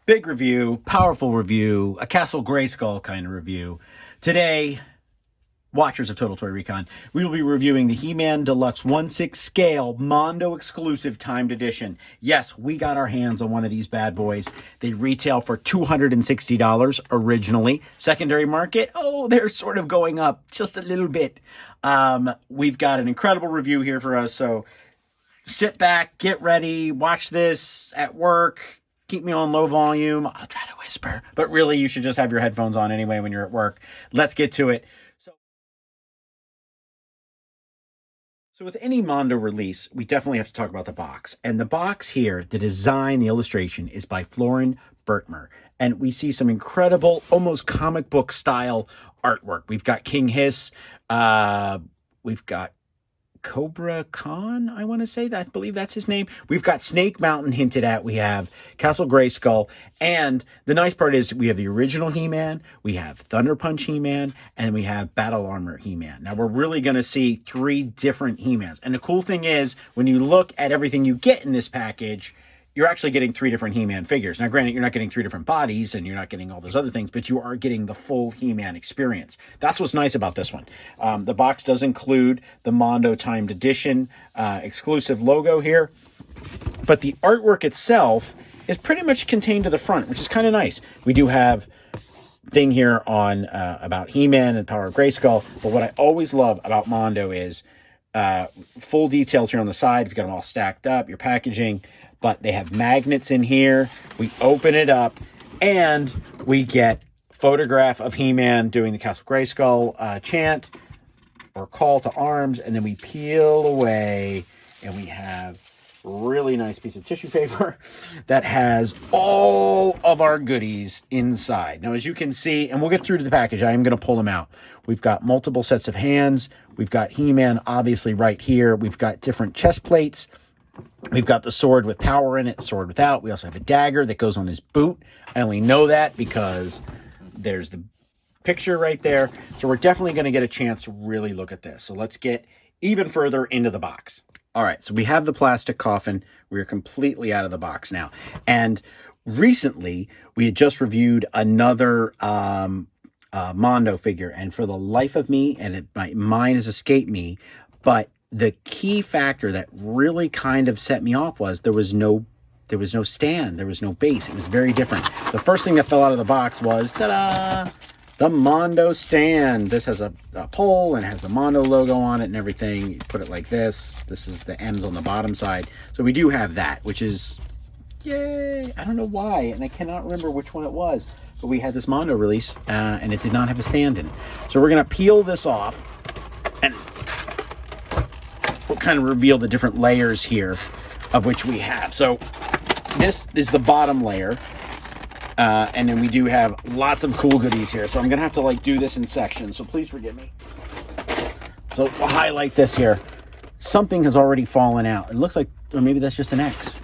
Big review, powerful review, a Castle Grayskull kind of review. Today, watchers of Total Toy Recon, we will be reviewing the He-Man Deluxe 1/6 scale Mondo exclusive timed edition. Yes, we got our hands on one of these bad boys. They retail for $260 originally. Secondary market, they're sort of going up just a little bit. We've got an incredible review here for us, so sit back, get ready, watch this at work. Keep me on low volume. I'll try to whisper, but really you should just have your headphones on anyway when you're at work. Let's get to it. So with any Mondo release, we definitely have to talk about the box. And the box here, the design, the illustration is by Florin Bertmer. And we see some incredible, almost comic book style artwork. We've got King Hiss. We've got Cobra Khan, I want to say that. I believe that's his name. We've got Snake Mountain hinted at. We have Castle Grayskull. And the nice part is we have the original He-Man, we have Thunder Punch He-Man, and we have Battle Armor He-Man. Now, we're really going to see 3 different He-Mans. And the cool thing is, when you look at everything you get in this package, you're actually getting 3 different He-Man figures. Now, granted, you're not getting 3 different bodies, and you're not getting all those other things, but you are getting the full He-Man experience. That's what's nice about this one. The box does include the Mondo Timed Edition exclusive logo here, but the artwork itself is pretty much contained to the front, which is kind of nice. We do have thing here on about He-Man and Power of Grayskull, but what I always love about Mondo is full details here on the side. You've got them all stacked up, your packaging, but they have magnets in here. We open it up and we get photograph of He-Man doing the Castle Grayskull chant or call to arms, and then we peel away and we have a really nice piece of tissue paper that has all of our goodies inside. Now, as you can see, and we'll get through to the package, I am going to pull them out. We've got multiple sets of hands. We've got He-Man obviously right here. We've got different chest plates. We've got the sword with power in it, the sword without. We also have a dagger that goes on his boot. I only know that because there's the picture right there. So we're definitely going to get a chance to really look at this. So let's get even further into the box. All right, so we have the plastic coffin. We're completely out of the box now. And recently, we had just reviewed another Mondo figure. And for the life of me, and my mind has escaped me, but the key factor that really kind of set me off was there was no stand, there was no base. It was very different. The first thing that fell out of the box was, ta-da, the Mondo stand. This has a pole and it has the Mondo logo on it and everything. You put it like this. This is the ends on the bottom side. So we do have that, which is, yay. I don't know why, and I cannot remember which one it was, but we had this Mondo release and it did not have a stand in it. So we're going to peel this off and we'll kind of reveal the different layers here of which we have. So this is the bottom layer. And then we do have lots of cool goodies here. So I'm going to have to do this in sections. So please forgive me. So we'll highlight this here. Something has already fallen out. It looks like, or maybe that's just an X.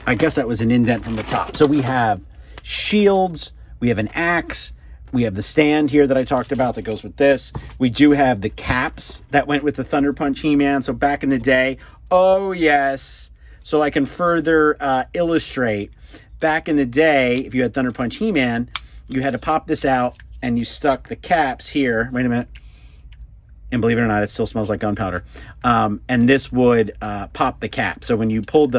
I guess that was an indent from the top. So we have shields. We have an axe. We have the stand here that I talked about that goes with this. We do have the caps that went with the Thunder Punch He-Man. So back in the day, oh yes. So I can further illustrate. Back in the day, if you had Thunder Punch He-Man, you had to pop this out and you stuck the caps here. Wait a minute. And believe it or not, it still smells like gunpowder. And this would pop the cap. So when you pulled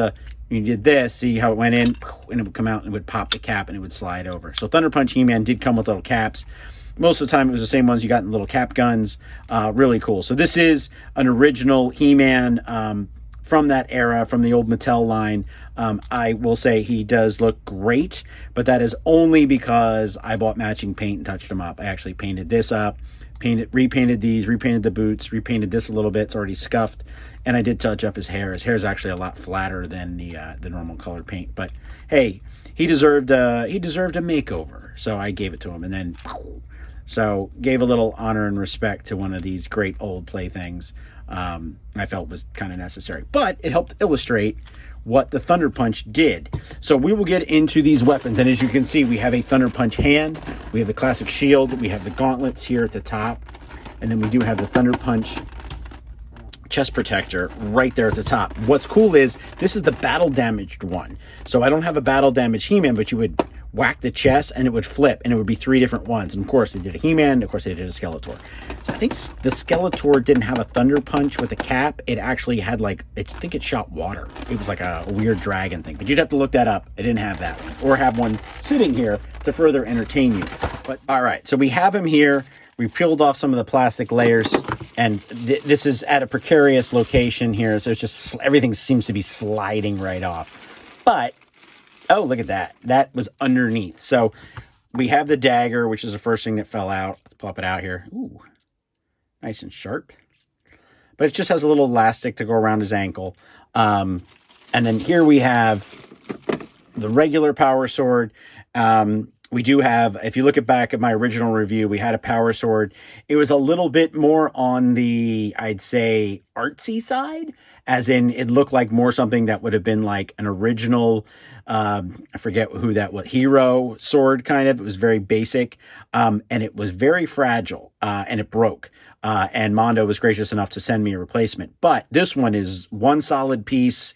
you did this, see how it went in, and it would come out and it would pop the cap and it would slide over. So Thunder Punch He-Man did come with little caps. Most of the time it was the same ones you got in little cap guns. Really cool. So this is an original He-Man from that era, from the old Mattel line. I will say he does look great, but that is only because I bought matching paint and touched them up. I actually painted this up, repainted these, repainted the boots, repainted this a little bit. It's already scuffed. And I did touch up his hair. His hair is actually a lot flatter than the normal color paint. But hey, he deserved a makeover, so I gave it to him. And then, so gave a little honor and respect to one of these great old playthings. I felt was kind of necessary, but it helped illustrate what the Thunder Punch did. So we will get into these weapons, and as you can see, we have a Thunder Punch hand. We have the classic shield. We have the gauntlets here at the top, and then we do have the Thunder Punch chest protector right there at the top. What's cool is this is the battle damaged one. So I don't have a battle damaged He-Man, but you would whack the chest and it would flip, and it would be 3 different ones. And of course they did a He-Man, of course they did a Skeletor. So I think the Skeletor didn't have a thunder punch with a cap. It actually had like, I think it shot water. It was like a weird dragon thing, but you'd have to look that up. I didn't have that one, or have one sitting here to further entertain you. But all right, so we have him here. We peeled off some of the plastic layers, and this is at a precarious location here. So it's just, everything seems to be sliding right off. But oh, look at that. That was underneath. So we have the dagger, which is the first thing that fell out. Let's pop it out here. Ooh, nice and sharp. But it just has a little elastic to go around his ankle. And then here we have the regular power sword. We do have, if you look back at my original review, we had a power sword. It was a little bit more on the, I'd say, artsy side, as in it looked like more something that would have been like an original, I forget who that was, hero sword kind of. It was very basic, and it was very fragile, and it broke. And Mondo was gracious enough to send me a replacement. But this one is one solid piece.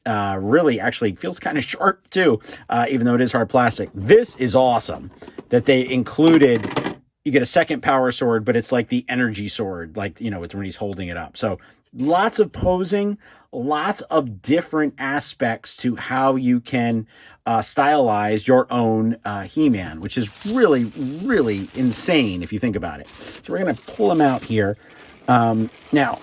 Really actually feels kind of sharp too, even though it is hard plastic. This is awesome that they included, you get a second power sword, but it's like the energy sword, like, you know, it's when he's holding it up. So lots of posing, lots of different aspects to how you can stylize your own He-Man, which is really, really insane if you think about it. So we're going to pull him out here. Now,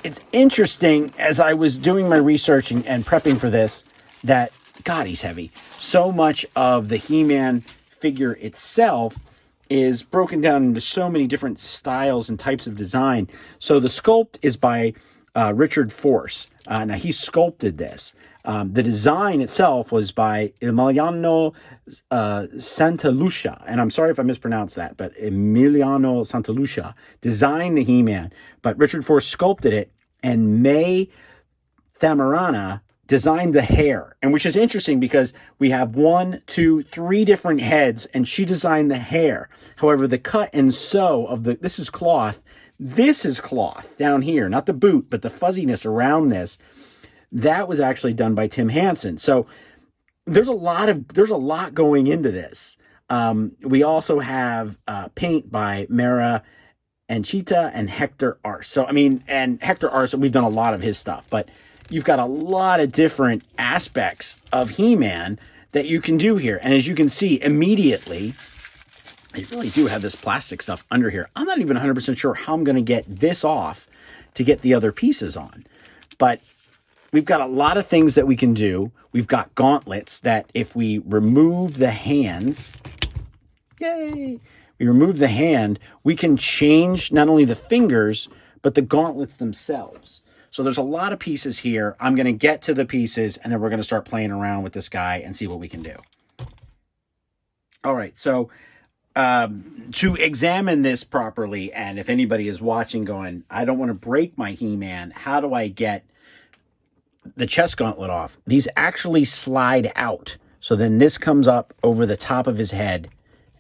it's interesting, as I was doing my research and prepping for this, that, God, he's heavy. So much of the He-Man figure itself is broken down into so many different styles and types of design. So the sculpt is by Richard Force. Now, he sculpted this. The design itself was by Emiliano Santalucia. And I'm sorry if I mispronounced that, but Emiliano Santalucia designed the He-Man. But Richard Force sculpted it, and May Thamarana designed the hair. And which is interesting because we have 1, 2, 3 different heads, and she designed the hair. However, the cut and sew of this is cloth. This is cloth down here, not the boot, but the fuzziness around this. That was actually done by Tim Hansen. So there's a lot going into this. We also have paint by Mara Anchita and Hector Arce. So, I mean, and Hector Arce, we've done a lot of his stuff, but you've got a lot of different aspects of He-Man that you can do here. And as you can see immediately, they really do have this plastic stuff under here. I'm not even 100% sure how I'm going to get this off to get the other pieces on. But we've got a lot of things that we can do. We've got gauntlets that if we remove the hands, yay, we remove the hand, we can change not only the fingers, but the gauntlets themselves. So there's a lot of pieces here. I'm going to get to the pieces, and then we're going to start playing around with this guy and see what we can do. All right, so to examine this properly, and if anybody is watching going, I don't want to break my He-Man, how do I get the chest gauntlet off? These actually slide out. So then this comes up over the top of his head,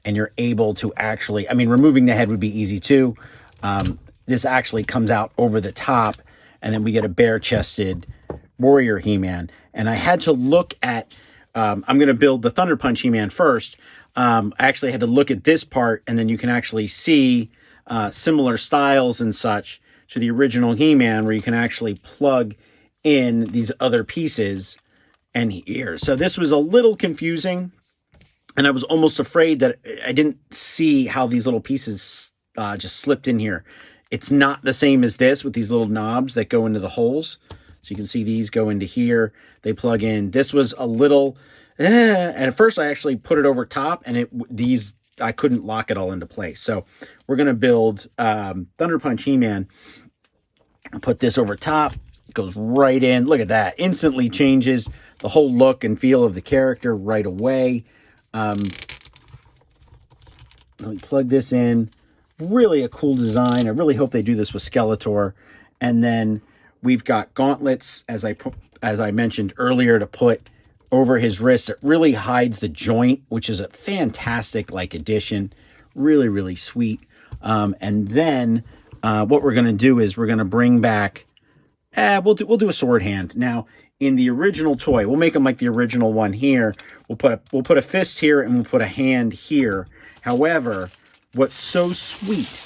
and you're able to actually, I mean, removing the head would be easy too. This actually comes out over the top, and then we get a bare-chested warrior He-Man. And I had to look at, I'm going to build the Thunder Punch He-Man first. I actually had to look at this part, and then you can actually see similar styles and such to the original He-Man, where you can actually plug in these other pieces and here. So this was a little confusing, and I was almost afraid that I didn't see how these little pieces just slipped in here. It's not the same as this with these little knobs that go into the holes. So you can see these go into here. They plug in. This was a little, and at first I actually put it over top, and I couldn't lock it all into place. So we're going to build Thunder Punch He-Man. Put this over top. It goes right in. Look at that. Instantly changes the whole look and feel of the character right away. Let me plug this in. Really a cool design. I really hope they do this with Skeletor. And then we've got gauntlets, as I mentioned earlier, to put over his wrists. It really hides the joint, which is a fantastic addition. Really, really sweet. And then what we're going to do is we're going to bring back We'll do a sword hand. Now, in the original toy, we'll make them like the original one here. We'll put a fist here and we'll put a hand here. However, what's so sweet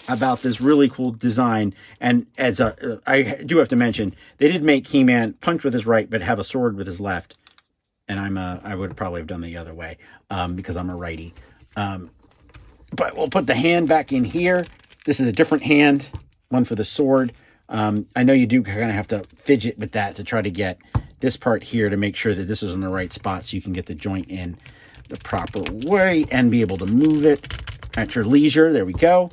about this really cool design, and I do have to mention, they did make He-Man punch with his right but have a sword with his left. And I would probably have done the other way because I'm a righty. But we'll put the hand back in here. This is a different hand, one for the sword. I know you do kind of have to fidget with that to try to get this part here to make sure that this is in the right spot so you can get the joint in the proper way and be able to move it at your leisure. There we go.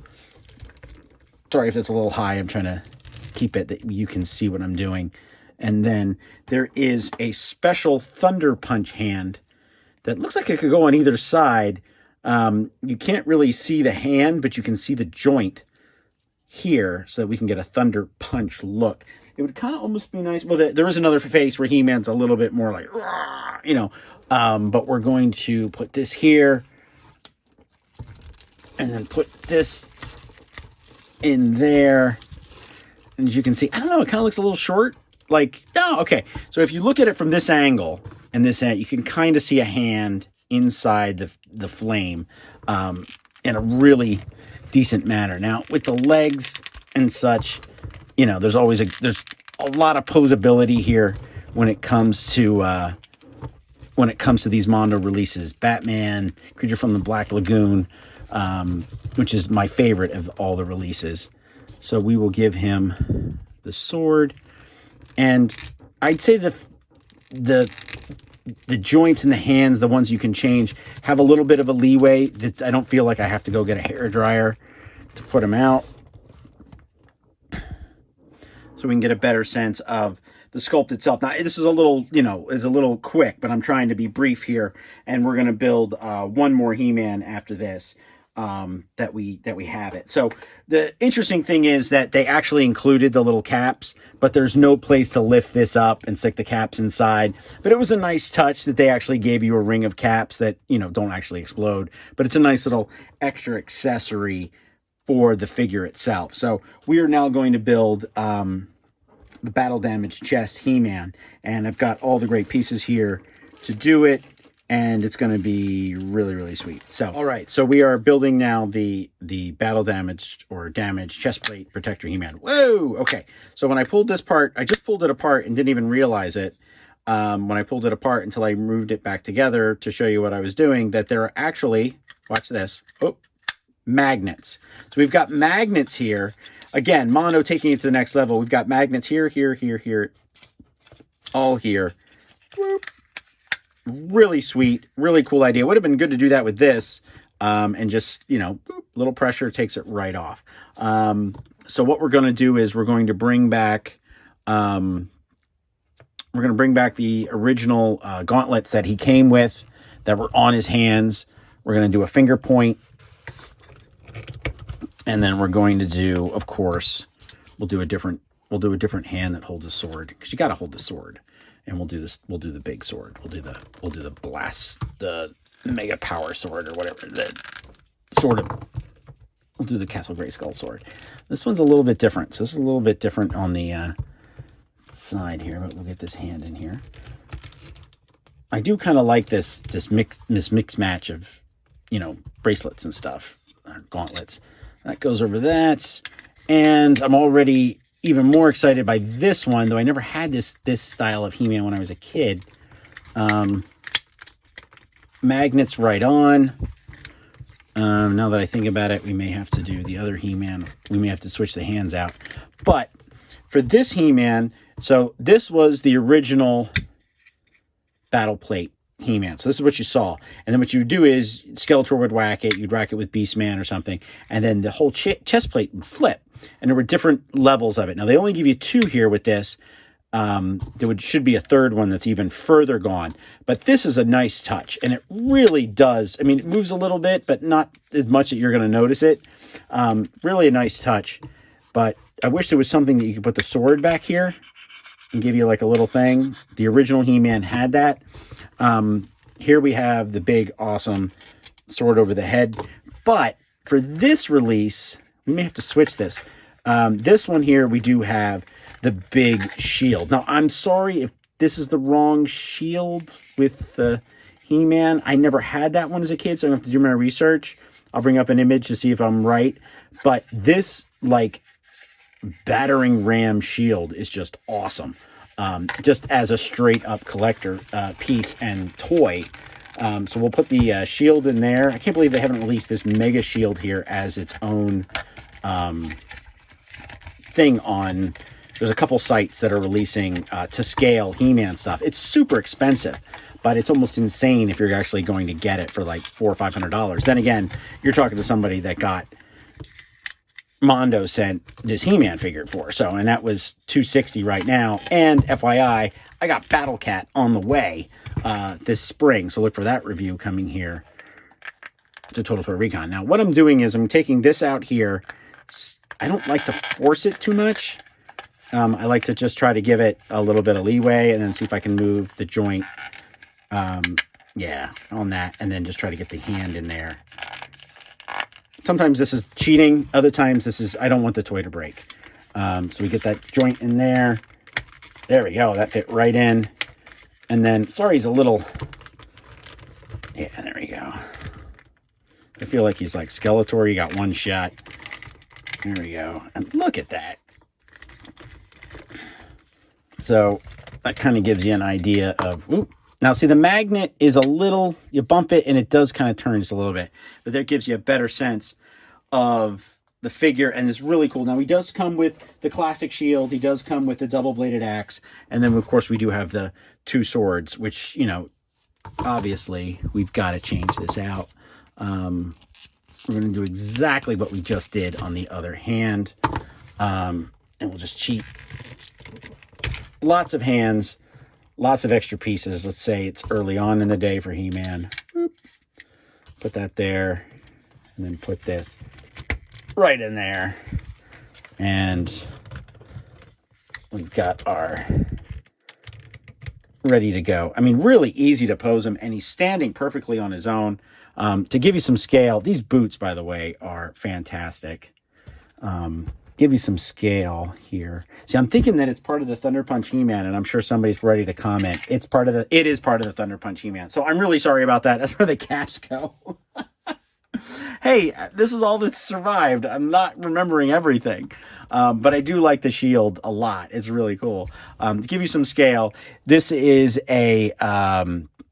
Sorry if it's a little high. I'm trying to keep it that you can see what I'm doing. And then there is a special Thunder Punch hand that looks like it could go on either side. You can't really see the hand, but you can see the joint here so that we can get a Thunder Punch look. It would kind of almost be nice. Well, there is another face where He-Man's a little bit more like, you know, but we're going to put this here and then put this in there. And as you can see, I don't know, it kind of looks a little short. Like, no, okay. So if you look at it from this angle and this end, you can kind of see a hand inside the flame in a really decent manner. Now, with the legs and such, you know, there's a lot of posability here when it comes to these Mondo releases. Batman, Creature from the Black Lagoon, which is my favorite of all the releases. So we will give him the sword. And I'd say the joints in the hands, the ones you can change, have a little bit of a leeway. That I don't feel like I have to go get a hairdryer to put them out. So we can get a better sense of the sculpt itself. Now, this is a little, you know, is a little quick, but I'm trying to be brief here. And we're going to build one more He-Man after this. That we have it. So the interesting thing is that they actually included the little caps, but there's no place to lift this up and stick the caps inside. But it was a nice touch that they actually gave you a ring of caps that, you know, don't actually explode, but it's a nice little extra accessory for the figure itself. So we are now going to build the battle damaged chest He-Man, and I've got all the great pieces here to do it. And it's going to be really, really sweet. So, all right. So we are building now the battle damaged or damaged chest plate protector He-Man. Whoa. Okay. So when I pulled this part, I just pulled it apart and didn't even realize it when I pulled it apart until I moved it back together to show you what I was doing, that there are actually, watch this, magnets. So we've got magnets here. Again, Mondo taking it to the next level. We've got magnets here, here, here, here, all here. Whoop. Really sweet, really cool idea. Would have been good to do that with this, and just, you know, little pressure takes it right off. So what we're going to do is we're going to bring back, the original gauntlets that he came with that were on his hands. We're going to do a finger point, and then we're going to do, of course, we'll do a different hand that holds a sword, because you got to hold the sword. And we'll do this. We'll do the big sword. We'll do the blast, the mega power sword or whatever. We'll do the Castle Grayskull sword. This one's a little bit different. So this is a little bit different on the side here, but we'll get this hand in here. I do kind of like this mix match of, you know, bracelets and stuff, gauntlets. That goes over that, and I'm already even more excited by this one, though I never had this style of He-Man when I was a kid. Magnets right on. Now that I think about it, we may have to do the other He-Man. We may have to switch the hands out. But for this He-Man, so this was the original battle plate He-Man. So this is what you saw. And then what you would do is Skeletor would whack it. You'd whack it with Beastman or something. And then the whole chest plate would flip. And there were different levels of it. Now, they only give you two here with this. Should be a third one that's even further gone. But this is a nice touch. And it really does. I mean, it moves a little bit, but not as much that you're going to notice it. Really a nice touch. But I wish there was something that you could put the sword back here and give you like a little thing. The original He-Man had that. Here we have the big, awesome sword over the head. But for this release, we may have to switch this. This one here, we do have the big shield. Now, I'm sorry if this is the wrong shield with the He-Man. I never had that one as a kid, so I'm going to have to do my research. I'll bring up an image to see if I'm right. But this, like, battering ram shield is just awesome. Just as a straight-up collector piece and toy. So we'll put the shield in there. I can't believe they haven't released this mega shield here as its own thing on... There's a couple sites that are releasing to scale He-Man stuff. It's super expensive, but it's almost insane if you're actually going to get it for like $400 or $500. Then again, you're talking to somebody that got Mondo sent this He-Man figure for. So, and that was $260 right now. And FYI, I got Battle Cat on the way this spring. So look for that review coming here to Total Toy Recon. Now, what I'm doing is I'm taking this out here. I don't like to force it too much. I like to just try to give it a little bit of leeway and then see if I can move the joint, yeah, on that, and then just try to get the hand in there. Sometimes this is cheating. Other times this is, I don't want the toy to break. So we get that joint in there. There we go. That fit right in. And then, sorry, he's a little, yeah, there we go. I feel like he's like Skeletor. You got one shot. There we go. And look at that. So that kind of gives you an idea of, ooh. Now see, the magnet is a little, you bump it and it does kind of turn just a little bit, but that gives you a better sense of the figure, and it's really cool. Now he does come with the classic shield, he does come with the double-bladed axe, and then of course we do have the two swords, which, you know, obviously we've got to change this out. We're going to do exactly what we just did on the other hand, and we'll just cheat. Lots of hands, lots of extra pieces. Let's say it's early on in the day for He-Man. Put that there, and then put this right in there. And we've got our ready to go. I mean, really easy to pose him, and he's standing perfectly on his own. To give you some scale, these boots, by the way, are fantastic. Give you some scale here. See, I'm thinking that it's part of the Thunder Punch He-Man, and I'm sure somebody's ready to comment. It is part of the Thunder Punch He-Man. So I'm really sorry about that. That's where the caps go. Hey, this is all that's survived. I'm not remembering everything. But I do like the shield a lot. It's really cool. To give you some scale, this is a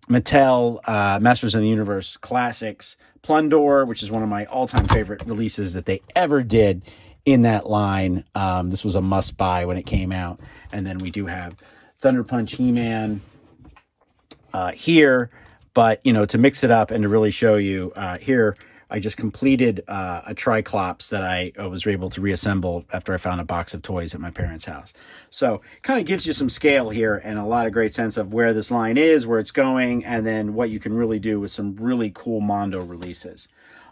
Mattel Masters of the Universe Classics Plundor, which is one of my all-time favorite releases that they ever did in that line. This was a must-buy when it came out. And then we do have Thunder Punch He-Man here. But, you know, to mix it up and to really show you here, I just completed a Triclops that I was able to reassemble after I found a box of toys at my parents' house. So it kind of gives you some scale here and a lot of great sense of where this line is, where it's going, and then what you can really do with some really cool Mondo releases.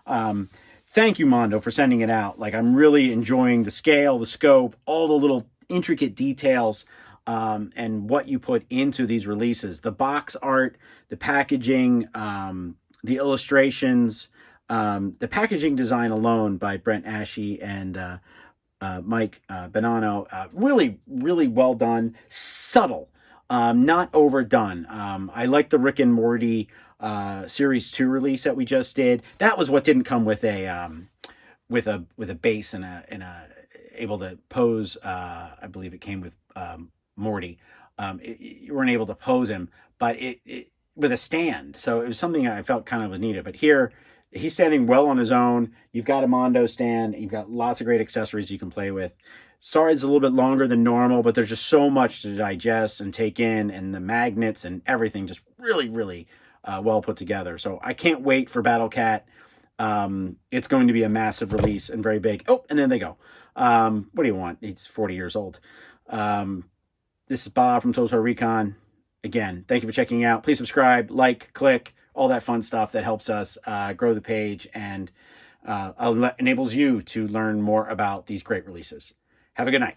Thank you, Mondo, for sending it out. Like, I'm really enjoying the scale, the scope, all the little intricate details, and what you put into these releases. The box art, the packaging, the illustrations, the packaging design alone by Brent Ashe and Mike Bonanno. Really, really well done. Subtle, not overdone. I like the Rick and Morty Series 2 release that we just did. That was what didn't come with a base and a able to pose. I believe it came with Morty. You weren't able to pose him, but it with a stand. So it was something I felt kind of was needed. But here, he's standing well on his own. You've got a Mondo stand. You've got lots of great accessories you can play with. Sorry, it's a little bit longer than normal, but there's just so much to digest and take in, and the magnets and everything just really, really well put together. So I can't wait for Battle Cat. It's going to be a massive release and very big. Oh, and then they go. What do you want? He's 40 years old. This is Bob from Total Toy Recon. Again, thank you for checking out. Please subscribe, like, click, all that fun stuff that helps us grow the page and enables you to learn more about these great releases. Have a good night.